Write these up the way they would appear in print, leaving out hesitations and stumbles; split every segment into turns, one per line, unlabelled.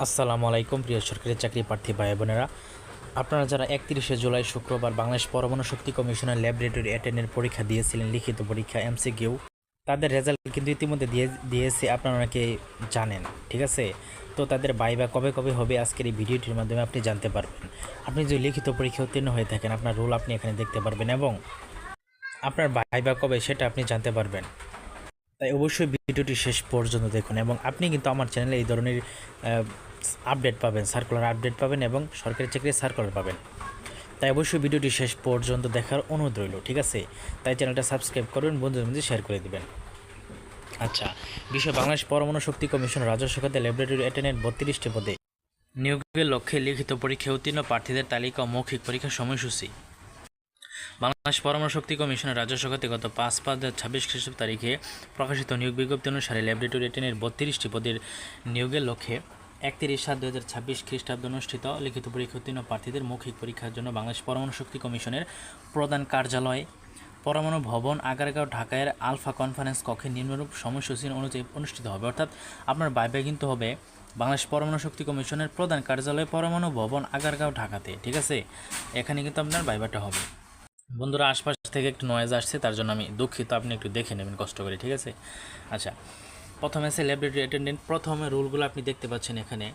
আসসালামু আলাইকুম প্রিয় সরকারি চাকরি প্রার্থী ভাই বোনেরা, আপনারা যারা 31শে জুলাই শুক্রবার বাংলাদেশ পরমাণু শক্তি কমিশনের ল্যাবরেটরি অ্যাটেন্ডেন্ট পরীক্ষা দিয়েছিলেন, লিখিত পরীক্ষা এমসিকিউ, তাদের রেজাল্ট কিন্তু ইতিমধ্যে দিয়েছে, আপনারা অনেকে জানেন। ঠিক আছে, তো তাদের ভাইভা কবে কবে হবে আজকের এই ভিডিওটির মাধ্যমে আপনি জানতে পারবেন। আপনি যদি লিখিত পরীক্ষা উত্তীর্ণ হয়ে থাকেন, আপনার রোল আপনি এখানে দেখতে পারবেন এবং আপনার ভাইভা কবে সেটা আপনি জানতে পারবেন। তাই অবশ্যই ভিডিওটি শেষ পর্যন্ত দেখুন এবং আপনি কিন্তু আমার চ্যানেলে এই ধরনের আপডেট পাবেন, সার্কুলার আপডেট পাবেন এবং সরকারি চাকরির সার্কুলার পাবেন। তাই অবশ্যই ভিডিওটি শেষ পর্যন্ত দেখার অনুরোধ রইল। ঠিক আছে, তাই চ্যানেলটা সাবস্ক্রাইব করবেন, বন্ধুদের মধ্যে শেয়ার করে দেবেন। আচ্ছা, বিশ্ব বাংলাদেশ পরমাণু শক্তি কমিশন রাজস্ব খাতে ল্যাবরেটরি অ্যাটেন্ডেন্ট 32টি পদে নিয়োগের লক্ষ্যে লিখিত পরীক্ষা উত্তীর্ণ প্রার্থীদের তালিকা ও মৌখিক পরীক্ষার সময়সূচি। বাংলাদেশ পরমাণু শক্তি কমিশনের রাজস্ব খাতে গত 5/5/2026 খ্রিস্টাব্দ তারিখে প্রকাশিত নিয়োগ বিজ্ঞপ্তি অনুসারে ল্যাবরেটরি অ্যাটেন্ডেন্ট 32টি পদের নিয়োগের লক্ষ্যে 31/7/2026 খ্রিস্টাব্দ অনুষ্ঠিত লিখিত পরীক্ষা উত্তীর্ণ প্রার্থীদের মৌখিক পরীক্ষার জন্য বাংলাদেশ পরমাণু শক্তি কমিশনের প্রধান কার্যালয়, পরমাণু ভবন, আগারগাঁও, ঢাকার আলফা কনফারেন্স কক্ষে নিম্নরূপ সময়সূচি অনুযায়ী অনুষ্ঠিত হবে। অর্থাৎ আপনার ভাইভা কিন্তু হবে বাংলাদেশ পরমাণু শক্তি কমিশনের প্রধান কার্যালয়, পরমাণু ভবন, আগারগাঁও, ঢাকাতে। ঠিক আছে, এখানে কিন্তু আপনার ভাইভাটা হবে। বন্ধুরা, আশপাশ থেকে একটু নয়েজ আসছে, তার জন্য আমি দুঃখিত, আপনি একটু দেখে নেবেন কষ্ট করে। ঠিক আছে, আচ্ছা, প্রথমে আছে ল্যাবরেটরি অ্যাটেন্ডেন্ট। প্রথমে রুলগুলো আপনি দেখতে পাচ্ছেন, এখানে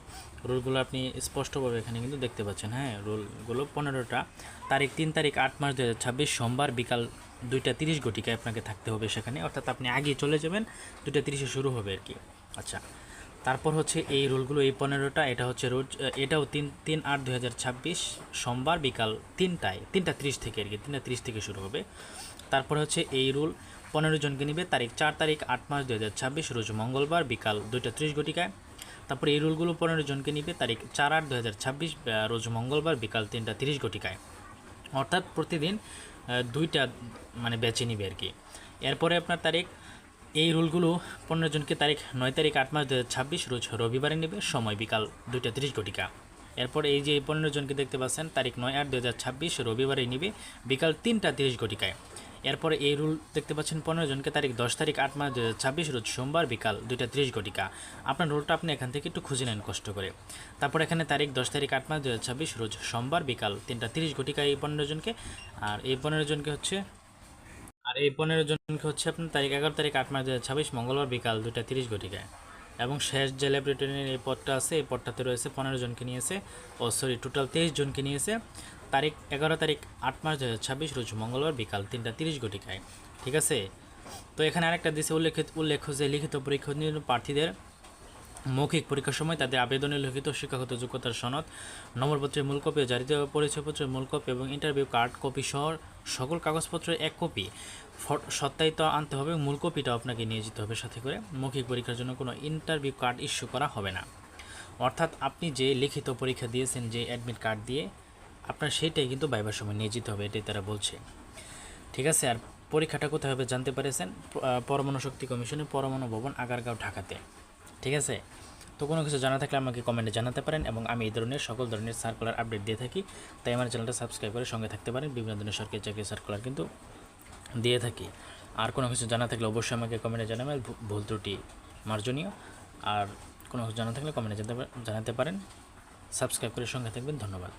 রুলগুলো আপনি স্পষ্টভাবে এখানে কিন্তু দেখতে পাচ্ছেন। হ্যাঁ, রুলগুলো 15টা। তারিখ 3 তারিখ 8 মার্চ 2026 সোমবার বিকাল 2:30 ঘটিকায় আপনাকে থাকতে হবে সেখানে, অর্থাৎ আপনি আগে চলে যাবেন, 2:30 শুরু হবে আর কি। আচ্ছা, তারপর হচ্ছে এই রুলগুলো, এই 15টা, এটা হচ্ছে রোজ, এটাও 3/8/2026 সোমবার বিকাল 3:30 থেকে আর কি, 3:30 থেকে শুরু হবে। তারপর হচ্ছে এই রুল 15 জনকে নিবে, তারিখ 4 তারিখ 8 মার্চ 2026 রোজ মঙ্গলবার বিকাল 2:30 ঘটিকায়। তারপর এই রুলগুলো 15 জনকে নিবে, তারিখ 4/8/2026 রোজ মঙ্গলবার বিকাল 3:30 ঘটিকায়। অর্থাৎ প্রতিদিন দুইটা মানে ব্যাচে নিবে আর কি। এরপরে আপনার তারিখ, এই রুলগুলো 15 জনকে তারিখ 9 তারিখ 8 মার্চ 2026 রোজ রবিবারে নেবে, সময় বিকাল 2:30 ঘটিকা। এরপর এই যে 15 জনকে দেখতে পাচ্ছেন, তারিখ 9/8/2026 রবিবারে নিবে বিকাল 3:30 ঘটিকায়। এরপরে এই রুল দেখতে পাচ্ছেন 15 জনকে তারিখ 10 তারিখ 8 মার্চ 2026 রোজ সোমবার বিকাল 2:30 ঘটিকা। আপনার রুলটা আপনি এখান থেকে একটু খুঁজে নেন কষ্ট করে। তারপর এখানে তারিখ 10 তারিখ 8 মার্চ 2026 রোজ সোমবার বিকাল 3:30 ঘটিকা এই 15 জনকে। আর এই 15 জনকে হচ্ছে আপনার তারিখ 11 তারিখ 8 মার্চ 2026 মঙ্গলবার বিকাল 2:30 ঘটিকায়। এবং শেষ যে ল্যাবরেটরির এই পদটা আছে, এই পদটাতে রয়েছে 15 জনকে নিয়েছে, টোটাল 23 জনকে নিয়েছে, তারিখ 11 তারিখ 8 মার্চ 2026 রোজ মঙ্গলবার বিকাল 3:30 ঘটিকায়। ঠিক আছে, তো এখানে আরেকটা দিয়েছে উল্লেখ্য যে লিখিত পরীক্ষা প্রার্থীদের মৌখিক পরীক্ষার সময় তাদের আবেদনে লিখিত শিক্ষাগত যোগ্যতার সনদ, নম্বরপত্রের মূল কপি, জাতীয় পরিচয়পত্রের মূল কপি এবং ইন্টারভিউ কার্ড কপি সহ সকল কাগজপত্রের এক কপি সত্যায়িত আনতে হবে। মূল কপিটাও আপনাকে নিয়ে যেতে হবে সাথে করে। মৌখিক পরীক্ষার জন্য কোনো ইন্টারভিউ কার্ড ইস্যু করা হবে না। অর্থাৎ আপনি যে লিখিত পরীক্ষা দিয়েছেন, যে অ্যাডমিট কার্ড দিয়ে, আপনার সেইটাই কিন্তু ভাইবার সময় নিয়ে যেতে হবে, এটাই তারা বলছে। ঠিক আছে, আর পরীক্ষাটা কোথায় হবে জানতে পেরেছেন? পরমাণু শক্তি কমিশনের পরমাণু ভবন, আগারগাঁও, ঢাকাতে। ঠিক আছে, তো কোনো কিছু জানা থাকলে আমাকে কমেন্টে জানাতে পারেন এবং আমি এই ধরনের সকল ধরনের সার্কুলার আপডেট দিয়ে থাকি। তাই আমার চ্যানেলটা সাবস্ক্রাইব করে সঙ্গে থাকতে পারেন। বিভিন্ন ধরনের সরকারি চাকরি সার্কুলার কিন্তু দিয়ে থাকি। আর কোনো কিছু জানা থাকলে অবশ্যই আমাকে কমেন্টে জানাবেন, ভুল ত্রুটি মার্জনীয়। আর কোনো কিছু জানা থাকলে কমেন্টে জানাতে পারেন। সাবস্ক্রাইব করে সঙ্গে থাকবেন। ধন্যবাদ।